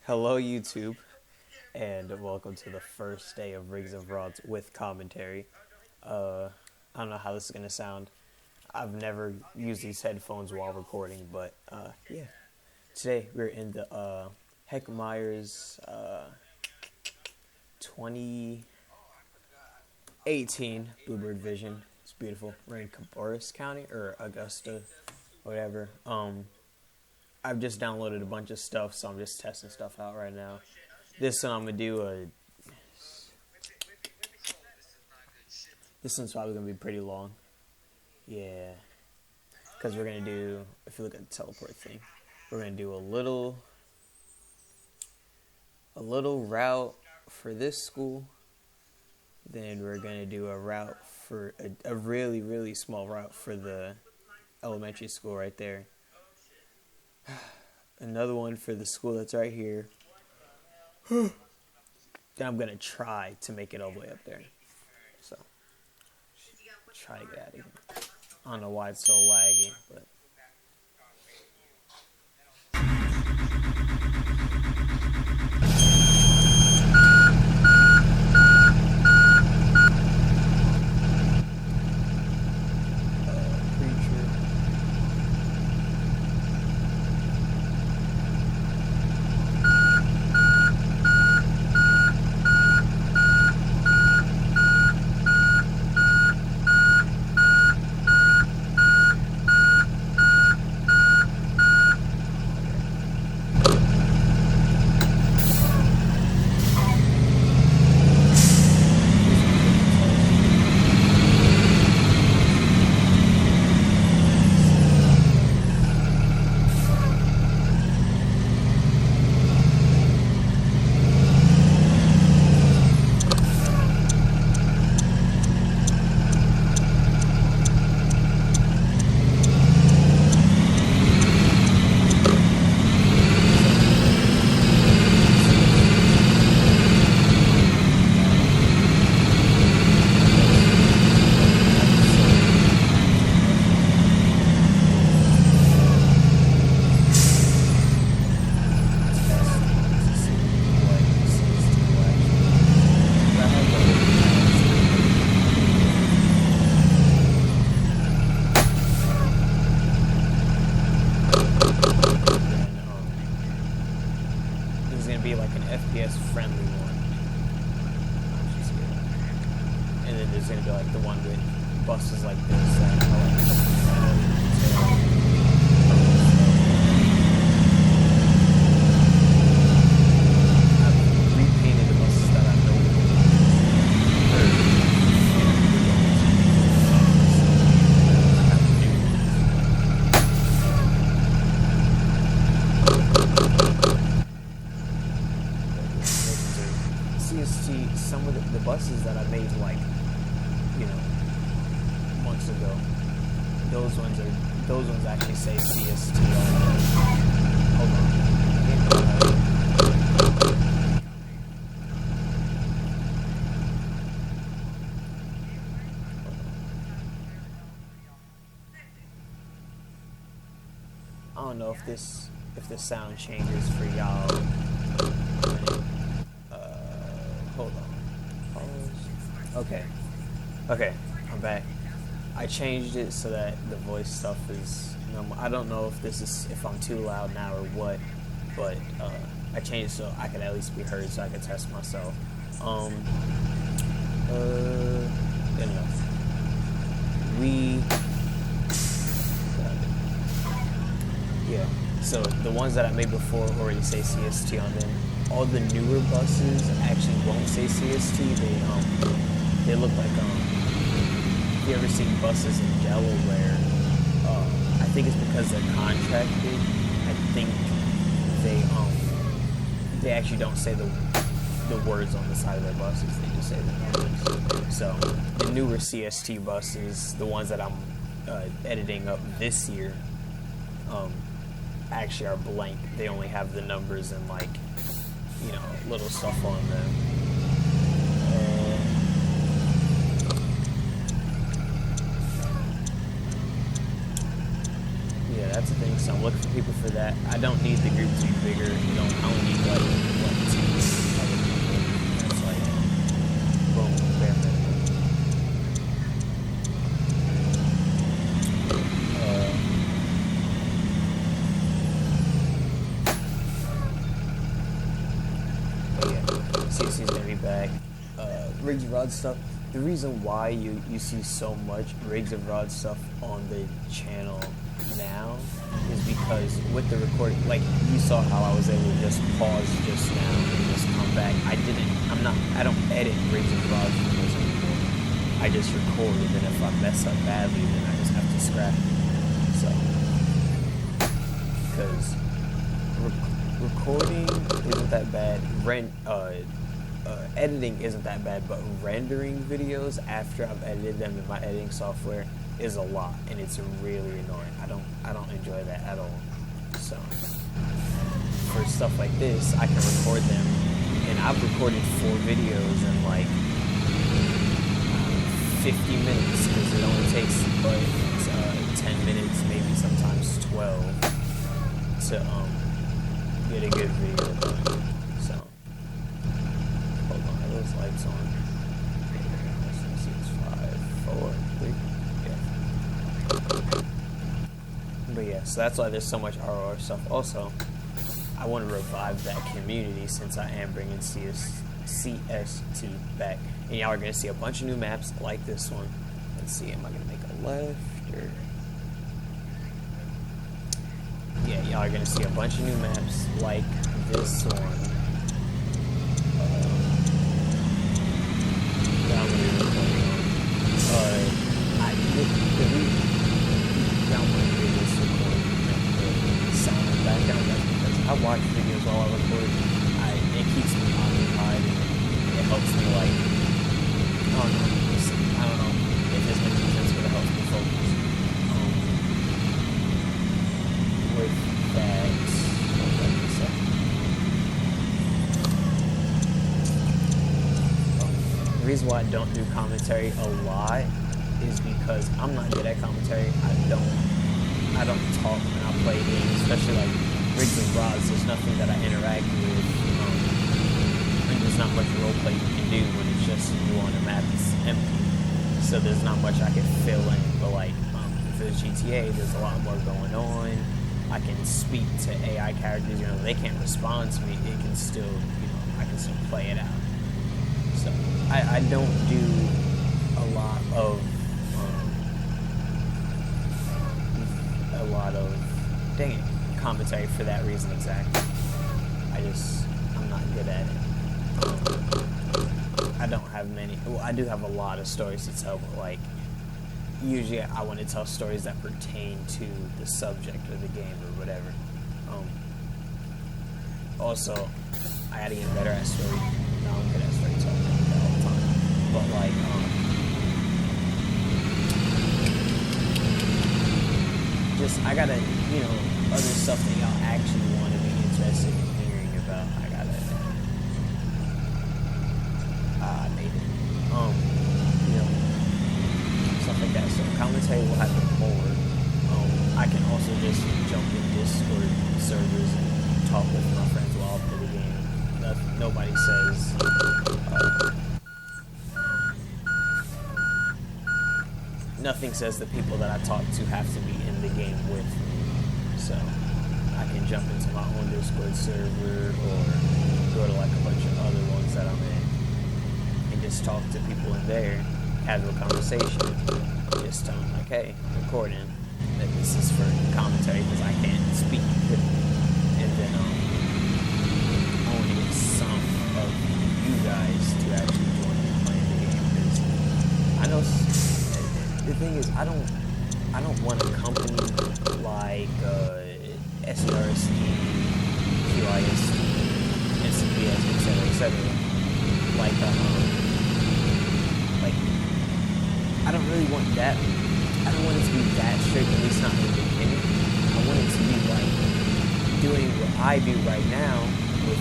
Hello, YouTube, and welcome to the first day of Rigs and Rods with commentary. I don't know how this is going to sound. I've never used these headphones while recording, but yeah. Today we're in the Heckmeyer's 2018 Bluebird Vision. It's beautiful. We're in Cabarrus County, or Augusta, whatever. I've just downloaded a bunch of stuff, so I'm just testing stuff out right now. This one I'm going to do this one's probably going to be pretty long. Yeah. Because we're going to do, if you look at the teleport thing, we're going to do a little route for this school. Then we're going to do a route for, a really, really small route for the elementary school right there. Another one for the school that's right here. Then I'm going to try to make it all the way up there. So, try to get out of here. I don't know why it's so laggy, but... be like an FPS friendly one. And then there's gonna be like the one with buses like this that are like I've repainted the buses that I know. Some of the buses that I made, like, months ago, those ones actually say CST on them. Hold on. I don't know if the sound changes for y'all. Hold on. Okay, I'm back. I changed it so that the voice stuff is normal. I don't know if I'm too loud now or what, but I changed it so I could at least be heard, so I could test myself. Enough. So the ones that I made before already say CST on them. All the newer buses actually won't say CST. They look like if you ever seen buses in Delaware, I think it's because they're contracted. I think they actually don't say the words on the side of their buses. They just say the numbers. So the newer CST buses, the ones that I'm editing up this year, actually are blank. They only have the numbers and little stuff on them. Yeah, that's the thing. So I'm looking for people for that. I don't need the group to be bigger. I don't need CSC is gonna be back. Rigs of Rod stuff. The reason why you see so much Rigs of Rod stuff on the channel now is because with the recording, like you saw how I was able to just pause just now and just come back. I don't edit Rigs of Rod videos anymore. I just record, and then if I mess up badly, then I just have to scrap it. So, because recording isn't that bad. Editing isn't that bad, but rendering videos after I've edited them in my editing software is a lot, and it's really annoying. I don't enjoy that at all. So for stuff like this, I can record them, and I've recorded 4 videos in like 50 minutes because it only takes 10 minutes, maybe sometimes 12, to get a good video done. So hold on, are those lights on? Let's see, it's 5, 4, 3. Yeah. But yeah, so that's why there's so much RoR stuff. Also, I want to revive that community since I am bringing CST back. And y'all are going to see a bunch of new maps like this one. Let's see, am I going to make a left or... Yeah, y'all are going to see a bunch of new maps like this one. That I'm going to be recording on. I did hear this recording the sound in the background because I watch videos while I record. It keeps me occupied and it helps me like, I don't know if this makes any sense, but it helps me focus. With that, the reason why I don't do commentary a lot is because I'm not good at commentary. I don't talk when I play games, especially like Rigs and Rods. There's nothing that I interact with, and there's not much roleplay you can do when it's just you on a map that's empty. So there's not much I can fill in. But like if it's GTA, there's a lot more going on. I can speak to AI characters. They can't respond to me. It can still, I can still play it out. So I don't do a lot of commentary for that reason exactly. I'm not good at it. I don't have many. Well, I do have a lot of stories to tell, but like usually I want to tell stories that pertain to the subject of the game or whatever. Also, I gotta get better at story. No, I'm good at storytelling all the time. But like, I gotta, other stuff that y'all actually want to be interested in hearing about. I made it. Stuff like that. So commentary will happen more. I can also just jump in Discord servers and talk with my friends while I play the game. Nobody says. Nothing says the people that I talk to have to be in the game with me. So I can jump into my own Discord server or go to like a bunch of other ones that I'm in and just talk to people in there, casual conversation. Just tell them like, hey, I'm recording. That this is for commentary because I can't speak. And then I want to get some of you guys to actually join me playing the game because I know. The thing is, I don't want a company like SERSD, QISD, NCPS, etc. Like I don't really want that. I don't want it to be that strict, at least not in the beginning. I want it to be like doing what I do right now with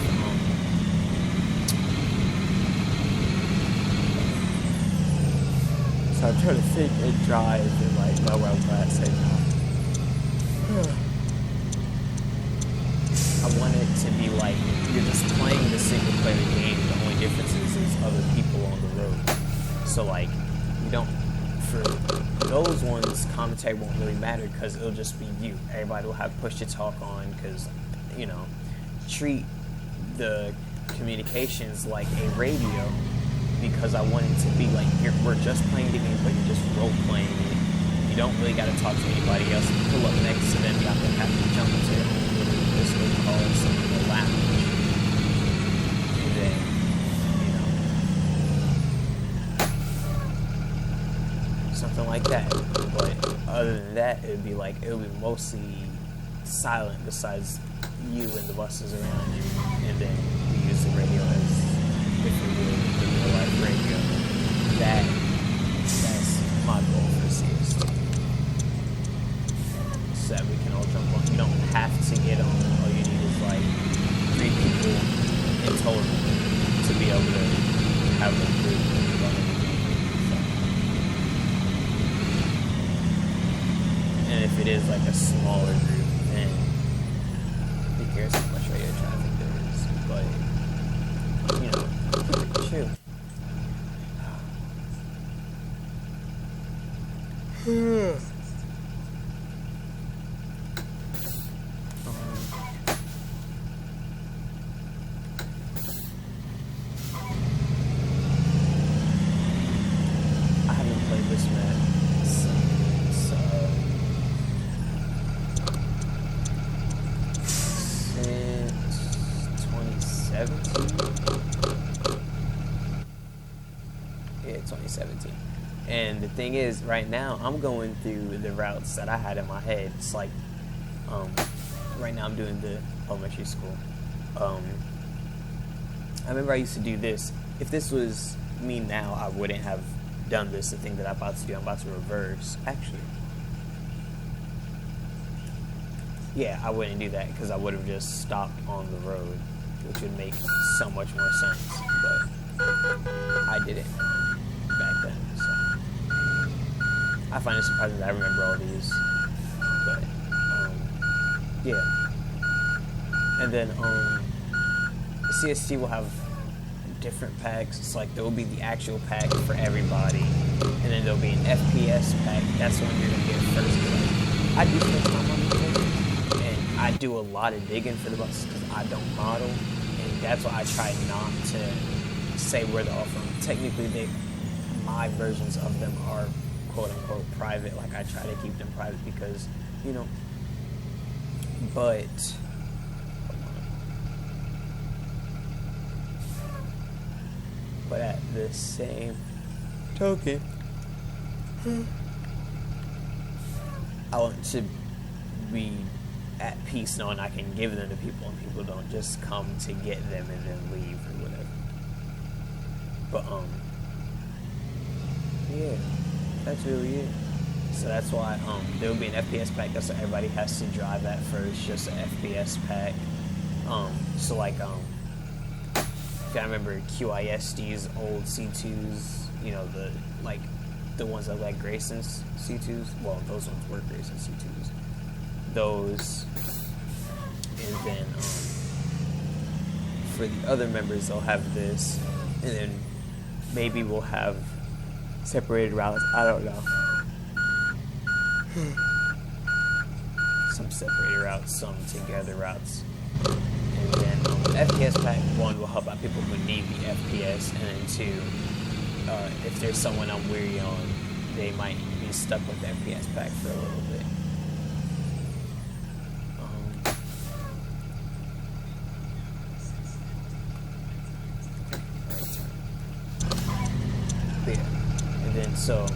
So I'm trying to think and drive and like know where I'm at at the same time. I want it to be like you're just playing the single player game. The only difference is other people on the road. So like you don't, for those ones, commentary won't really matter because it'll just be you. Everybody will have push to talk on because treat the communications like a radio, because I want it to be like we're just playing the game, but you're just role playing it. You don't really got to talk to anybody else. You pull up next to them, you have to jump into your own little Discord call or something, a lounge, and then something like that. But other than that, it would be mostly silent besides you and the buses around you, and then we use the radio as if we were the real life radio. That's my goal for CST. So that we can all jump on. You don't have to get on. All you need is like 3 people in total to be able to have a group running the game. So. And if it is like a smaller group, then who cares how much radio traffic there is? But chill. I haven't played this map since 2017. Yeah, 2017. And the thing is, right now, I'm going through the routes that I had in my head. It's like, right now I'm doing the elementary school. I remember I used to do this. If this was me now, I wouldn't have done this, the thing that I'm about to do. I'm about to reverse. Actually, yeah, I wouldn't do that because I would have just stopped on the road, which would make so much more sense. But I didn't back then, so I find it surprising that I remember all these. But yeah, and then CST will have different packs. It's like there will be the actual pack for everybody, and then there'll be an FPS pack. That's when you're gonna get first. I do spend time on the game, and I do a lot of digging for the buses because I don't model, and that's why I try not to say where they're all from. Technically, my versions of them are quote unquote private. Like I try to keep them private because but. But at the same token, I want to be at peace knowing I can give them to people and people don't just come to get them and then leave or whatever. But yeah, that's really it. So that's why there will be an FPS pack. That's what everybody has to drive at first, just an FPS pack. So like I remember QISD's old C2s, the ones that like Grayson's C2s. Well, those ones were Grayson's C2s. Those, and then for the other members, they'll have this, and then maybe we'll have separated routes. I don't know. Some separated routes, some together routes. And then the FPS pack, 1, will help out people who need the FPS, and then 2, if there's someone I'm weary on, they might be stuck with the FPS pack for a little bit. Yeah, and then so,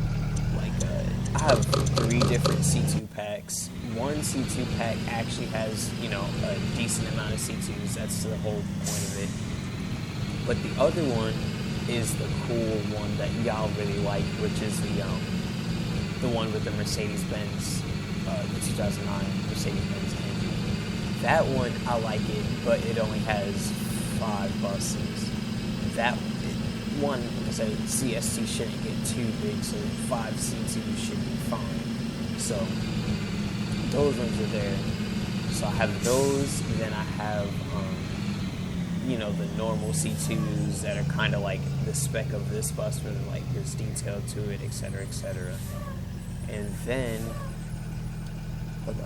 I have 3 different C2 packs. One C2 pack actually has, a decent amount of C2s. That's the whole point of it. But the other one is the cool one that y'all really like, which is the one with the Mercedes-Benz, the 2009 Mercedes-Benz engine. That one, I like it, but it only has 5 buses. That one, like I said, CST shouldn't get too big, so 5 C2s should be fine. So those ones are there. So I have those, and then I have, the normal C2s that are kind of like the spec of this bus, where there's detail to it, etc., etc. And then, hold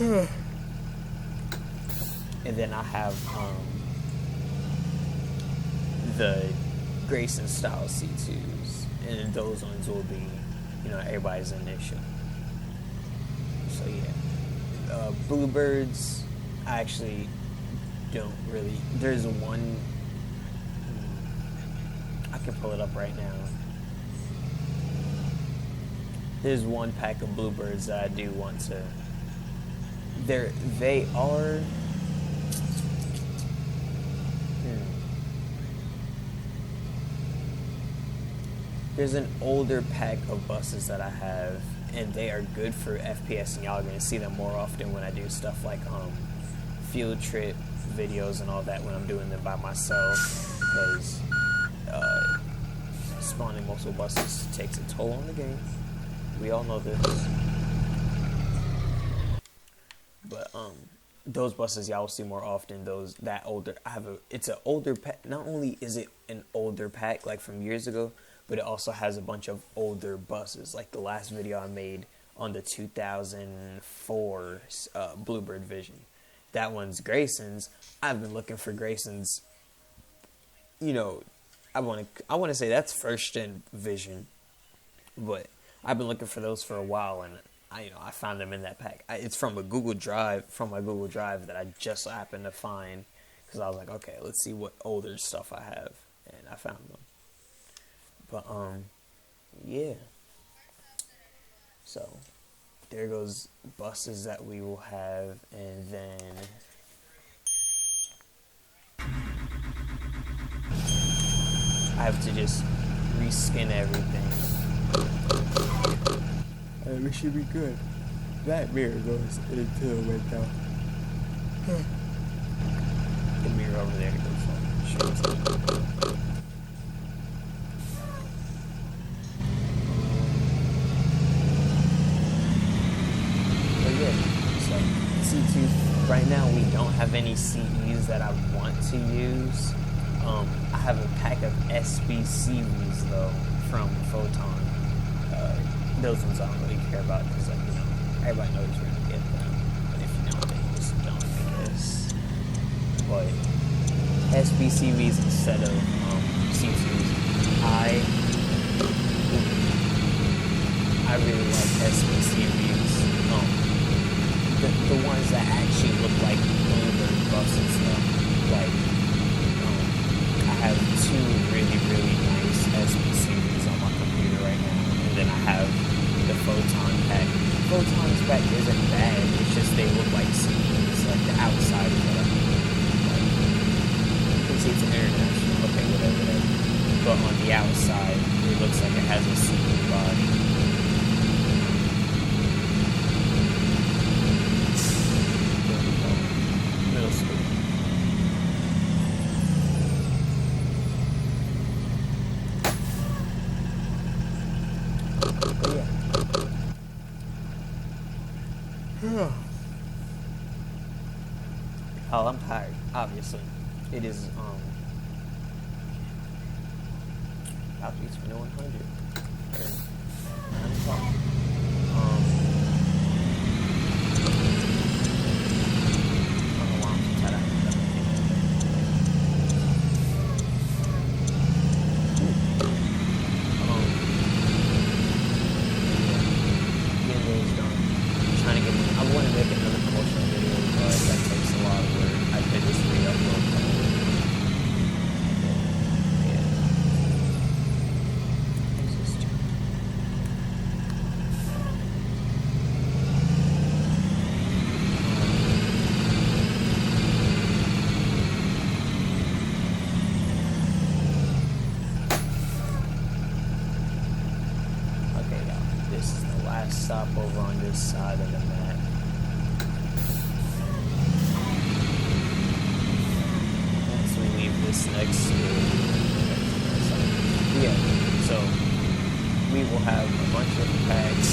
on. And then I have the Grayson style C2s, and those ones will be, everybody's initial. So yeah, Bluebirds, I actually don't really. There's one. I can pull it up right now. There's one pack of Bluebirds that I do want to. They are. There's an older pack of buses that I have, and they are good for FPS, and y'all are gonna see them more often when I do stuff like field trip videos and all that when I'm doing them by myself, because spawning multiple buses takes a toll on the game. We all know this. But those buses y'all will see more often. That older. It's an older pack. Not only is it an older pack like from years ago, but it also has a bunch of older buses. Like the last video I made on the 2004 Bluebird Vision. That one's Grayson's. I've been looking for Grayson's. I want to say that's first gen Vision, but I've been looking for those for a while, and I found them in that pack. It's from my Google Drive that I just happened to find, because I was like, okay, let's see what older stuff I have, and I found them. But yeah. So there goes buses that we will have, and then I have to just reskin everything. And we should be good. That mirror goes into the window. The mirror over there goes straight. So C2, right now we don't have any CEs that I want to use. I have a pack of SBCVs though from Photon. Those ones I don't really care about because everybody knows we're gonna get them. But if you don't, then you just don't, I guess. But SBCVs instead of C2s, I really like SBCVs. The ones that actually look like Bluebird buses though. Like I have two really, really nice SBCVs on my computer right now, and then I have the Photon pack. Photon's pack isn't bad, it's just they look like CDs, like the outside is what I mean. Like, you can see it's international, okay, whatever. But on the outside, it looks like it has a CD body. Middle school. Oh, I'm tired, obviously. It is, about to be 2100. 9 o'clock. I don't know why I'm so tired. Getting those done. Trying to get them. I want to make another promotional video, but that takes a lot of work. I could just re-upload the whole one. Yeah. Okay, y'all. This is the last stop over on this side of the map. Once we leave this next school, yeah, so we will have a bunch of packs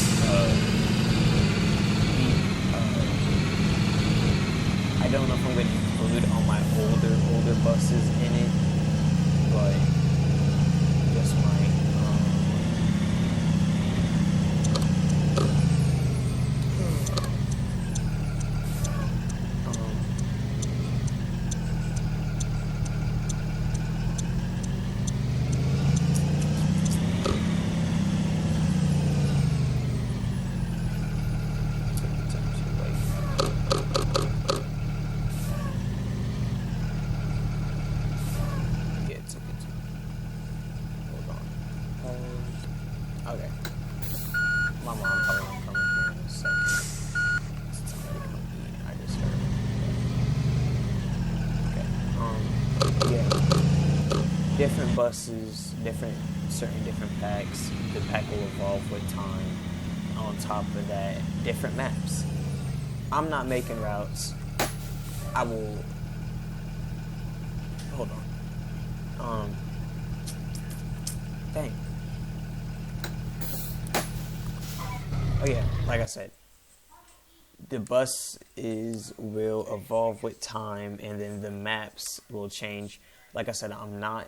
I don't know if I'm going to include all my older buses in it, but just my different buses, certain different packs. The pack will evolve with time. On top of that, different maps. I'm not making routes. I will. Hold on. Dang. Oh yeah, like I said, the buses will evolve with time, and then the maps will change. Like I said, I'm not.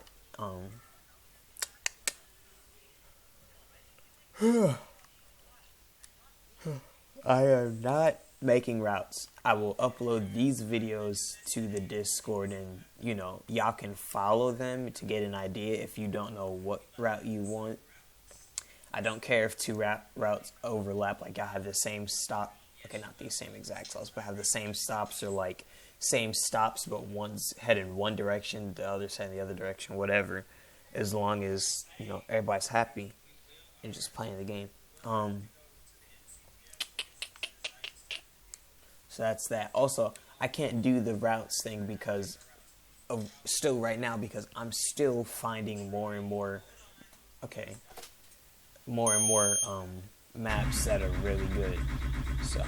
I am not making routes. I will upload these videos to the Discord, and y'all can follow them to get an idea if you don't know what route you want. I don't care if two routes overlap, like y'all have the same stop. Okay, not the same exact stops, but have the same stops, or like same stops, but one's headed in one direction, the other's heading the other direction, whatever. As long as everybody's happy and just playing the game. So that's that. Also, I can't do the routes thing because right now because I'm still finding more and more maps that are really good. So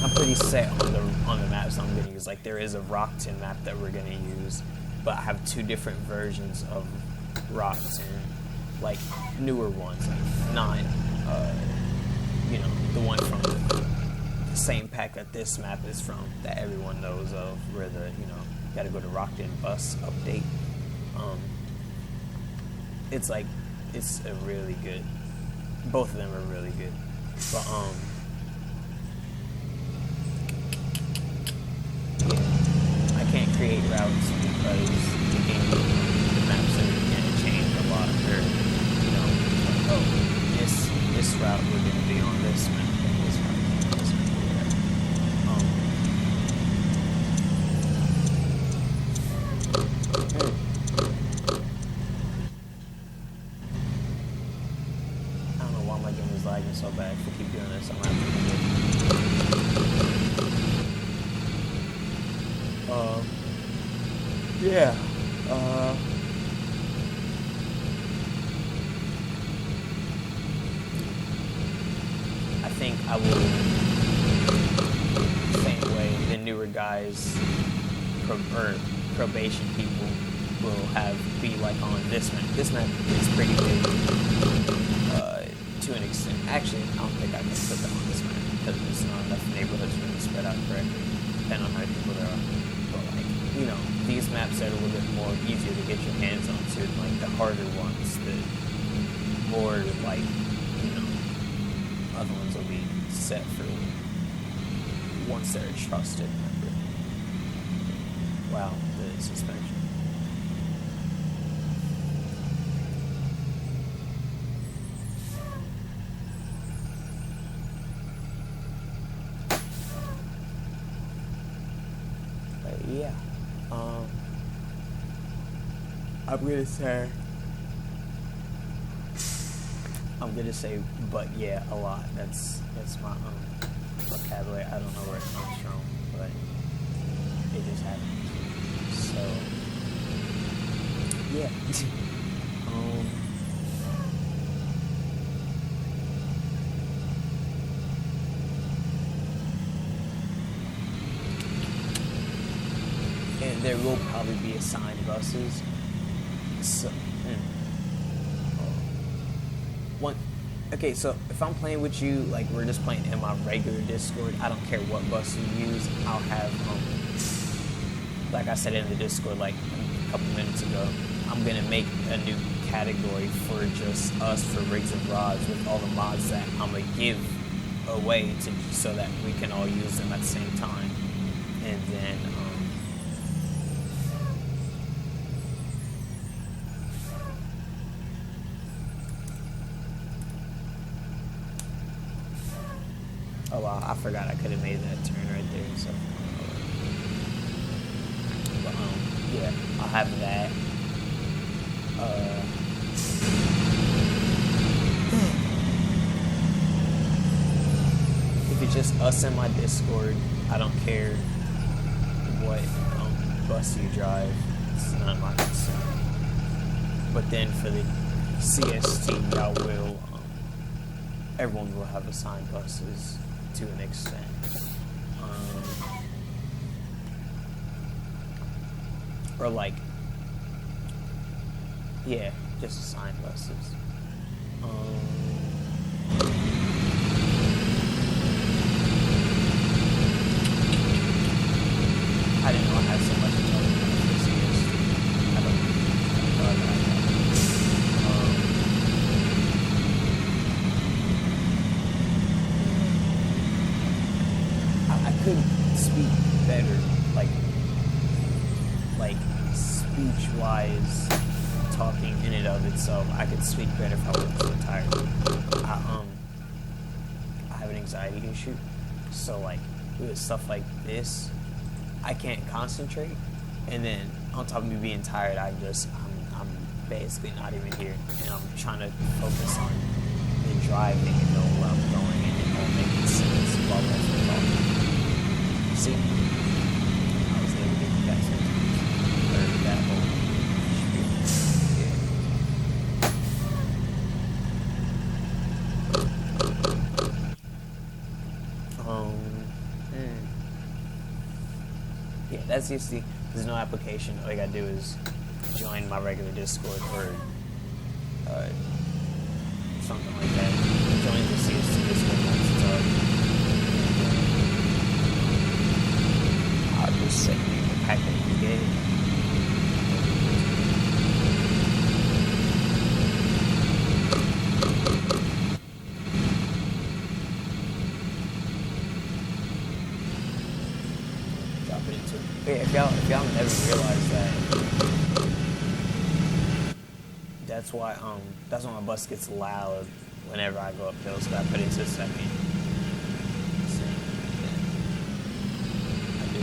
I'm pretty set on the maps I'm gonna use. Like, there is a Rockton map that we're gonna use, but I have two different versions of Rockton, like newer ones, like not the one from the same pack that this map is from, that everyone knows of, where gotta go to Rockton bus update. It's a really good, both of them are really good, but yeah, I can't create routes because the maps are gonna change a lot, or this route we're gonna be on this map, and this route on this map, whatever. I don't know why my game is lagging so bad. If we keep doing this, I'm gonna have to yeah. I think I will, same way the newer guys, probation people, will be like on this map. This map is pretty big, to an extent. Actually, I don't think I can put them on this map because there's not enough neighborhoods for them to spread out correctly, depending on how many people there are. But these maps are a little bit more easier to get your hands on to, like the harder ones, the more other ones will be set for once they're a trusted member. Wow, the suspension. But yeah, I'm gonna say, but yeah, a lot. That's my vocabulary. I don't know where it comes from, but it just happens. So yeah. And there will probably be assigned buses. So okay, so if I'm playing with you, like we're just playing in my regular Discord, I don't care what bus you use. I'll have, like I said in the Discord like a couple minutes ago, I'm gonna make a new category for just us for Rigs and Rods with all the mods that I'm gonna give away so that we can all use them at the same time, and then oh wow, I forgot I could have made that turn right there. So, but yeah, I'll have that. If it's just us in my Discord, I don't care what bus you drive. It's not my concern. But then for the CST, y'all will, everyone will have assigned buses to an extent. Or like, yeah, just assigned buses. I didn't know I had so much to talk about for CST. I don't know about that. I could speak better, like speech-wise, talking in and of itself. I could speak better if I wasn't so tired. I have an anxiety issue, so like with stuff like this, I can't concentrate, and then on top of me being tired, I'm basically not even here, and I'm trying to focus on the driving and know where I'm going, and it all making sense while I'm talking. See, I was able to get you guys into that whole yeah, that's easy. There's no application. All you gotta do is join my regular Discord or something like that. Join the CST Discord once it's up. I'll just send you the packet you gave. If y'all never realized that, that's why my bus gets loud whenever I go up hills. So I put it into second. I do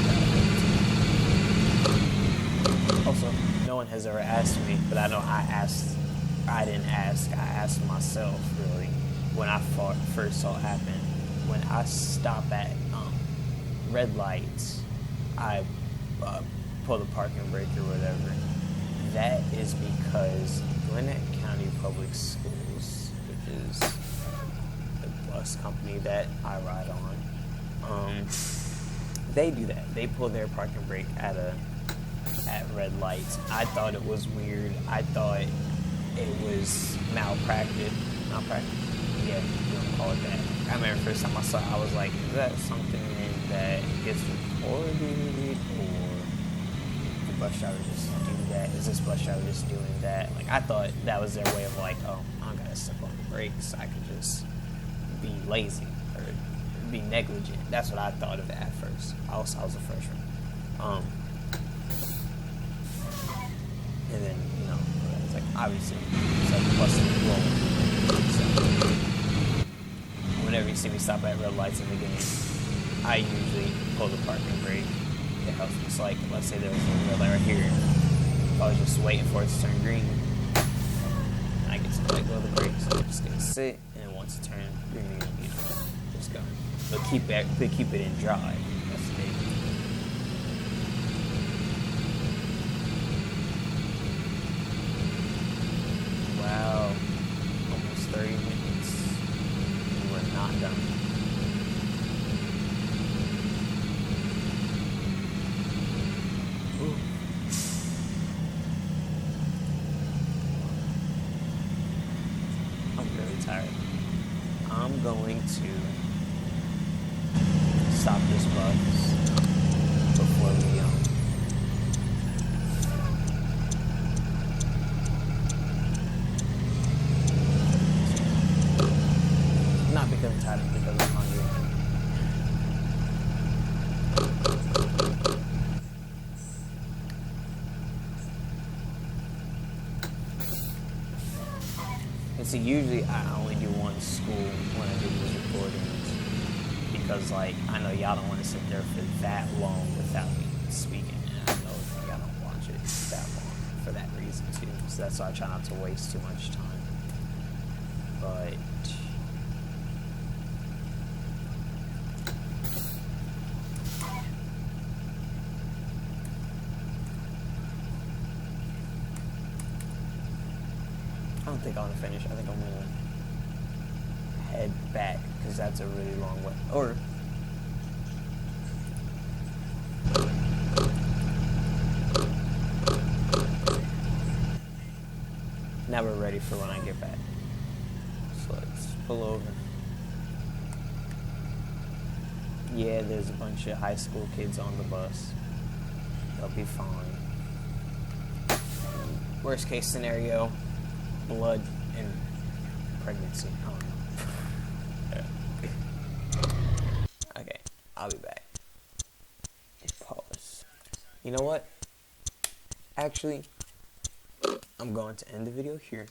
that. Also, no one has ever asked me, but I know I didn't ask. I asked myself really when I first saw it happen. When I stop at red lights, I pull the parking brake or whatever. That is because Gwinnett County Public Schools, which is the bus company that I ride on, they do that. They pull their parking brake at red lights. I thought it was weird. I thought it was malpractice. Yeah, you don't call it that. I remember the first time I saw it, I was like, is that something that gets recorded, or the bus driver just do that? Is this bus driver just doing that? Like, I thought that was their way of like, oh, I don't gotta step on the brakes. I could just be lazy or be negligent. That's what I thought of it at first. I was a freshman. And then, it's like, obviously, so the bus is rolling. So, whenever you see me stop at red lights in the game, I usually pull the parking brake. It helps me. So like, let's say there was a red light right here. If I was just waiting for it to turn green, I get to let go of the brakes. I'm just gonna sit, and once it turns green, just go. But keep it in drive. That's the thing. Wow, almost 30 minutes. And we're not done. I'm going to stop this bus before we not because I'm tired, because I'm hungry. And see, usually I only do one school when I do these recordings, because like, I know y'all don't want to sit there for that long without me speaking, and I know y'all don't watch it that long for that reason too. So that's why I try not to waste too much time. But don't think I want to finish. I think I'm gonna head back because that's a really long way. Or now we're ready for when I get back. So let's pull over. Yeah, there's a bunch of high school kids on the bus. They'll be fine. Worst case scenario, blood and pregnancy. I don't know. Okay, I'll be back. Pause. You know what? Actually, I'm going to end the video here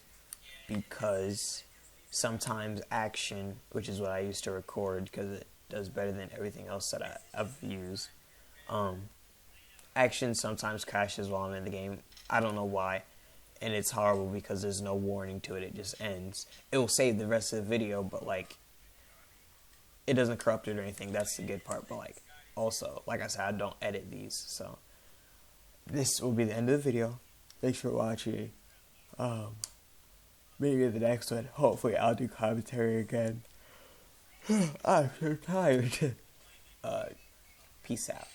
because sometimes action, which is what I used to record because it does better than everything else that I've used, action sometimes crashes while I'm in the game. I don't know why. And it's horrible because there's no warning to it. It just ends. It will save the rest of the video, but like, it doesn't corrupt it or anything. That's the good part. But like, also, like I said, I don't edit these. So this will be the end of the video. Thanks for watching. Maybe in the next one, hopefully I'll do commentary again. I'm so tired. Peace out.